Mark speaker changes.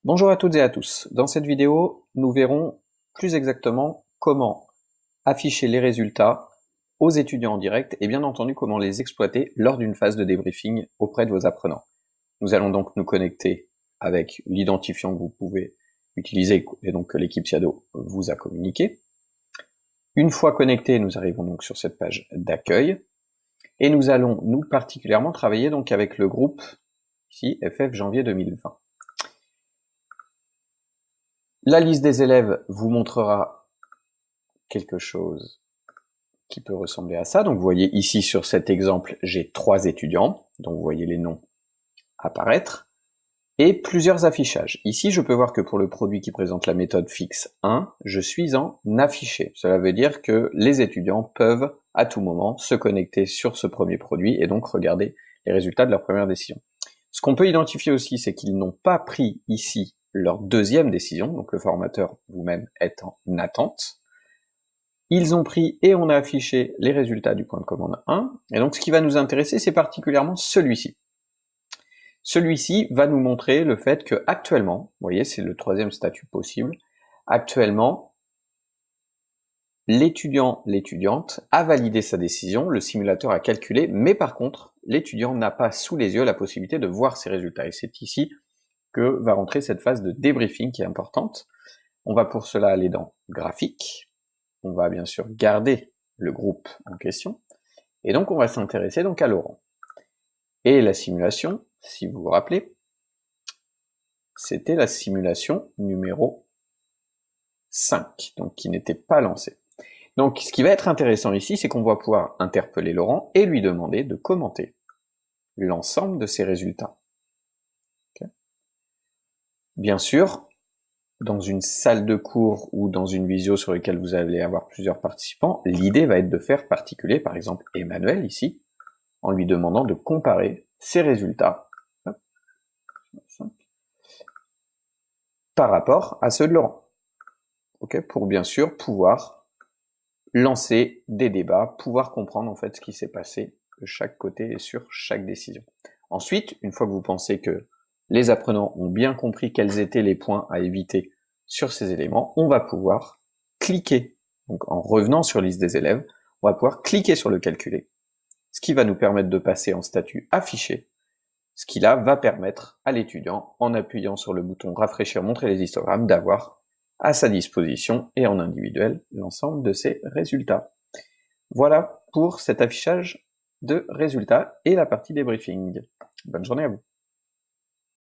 Speaker 1: Bonjour à toutes et à tous. Dans cette vidéo, nous verrons plus exactement comment afficher les résultats aux étudiants en direct et bien entendu comment les exploiter lors d'une phase de débriefing auprès de vos apprenants. Nous allons donc nous connecter avec l'identifiant que vous pouvez utiliser et donc que l'équipe Siado vous a communiqué. Une fois connectés, nous arrivons donc sur cette page d'accueil et nous allons nous particulièrement travailler donc avec le groupe ici FF janvier 2020. La liste des élèves vous montrera quelque chose qui peut ressembler à ça. Donc vous voyez ici sur cet exemple, j'ai 3 étudiants, donc vous voyez les noms apparaître, et plusieurs affichages. Ici, je peux voir que pour le produit qui présente la méthode fixe 1, je suis en affiché. Cela veut dire que les étudiants peuvent à tout moment se connecter sur ce premier produit et donc regarder les résultats de leur première décision. Ce qu'on peut identifier aussi, c'est qu'ils n'ont pas pris ici leur deuxième décision, donc le formateur vous-même est en attente. Ils ont pris et on a affiché les résultats du point de commande 1, et donc ce qui va nous intéresser, c'est particulièrement celui-ci. Celui-ci va nous montrer le fait que actuellement, vous voyez, c'est le troisième statut possible, actuellement, l'étudiante a validé sa décision, le simulateur a calculé, mais par contre, l'étudiant n'a pas sous les yeux la possibilité de voir ses résultats, et c'est ici que va rentrer cette phase de débriefing qui est importante. On va pour cela aller dans graphique, on va bien sûr garder le groupe en question, et donc on va s'intéresser donc à Laurent. Et la simulation, si vous vous rappelez, c'était la simulation numéro 5, donc qui n'était pas lancée. Donc ce qui va être intéressant ici, c'est qu'on va pouvoir interpeller Laurent et lui demander de commenter l'ensemble de ses résultats. Okay. Bien sûr, dans une salle de cours ou dans une visio sur laquelle vous allez avoir plusieurs participants, l'idée va être de faire particulier, par exemple Emmanuel ici, en lui demandant de comparer ses résultats par rapport à ceux de Laurent. Okay, pour bien sûr pouvoir lancer des débats, pouvoir comprendre en fait ce qui s'est passé de chaque côté et sur chaque décision. Ensuite, une fois que vous pensez que les apprenants ont bien compris quels étaient les points à éviter sur ces éléments, on va pouvoir cliquer, donc en revenant sur liste des élèves, on va pouvoir cliquer sur le calculer, ce qui va nous permettre de passer en statut affiché, ce qui là va permettre à l'étudiant, en appuyant sur le bouton rafraîchir, montrer les histogrammes, d'avoir à sa disposition et en individuel l'ensemble de ses résultats. Voilà pour cet affichage de résultats et la partie débriefing. Bonne journée à vous.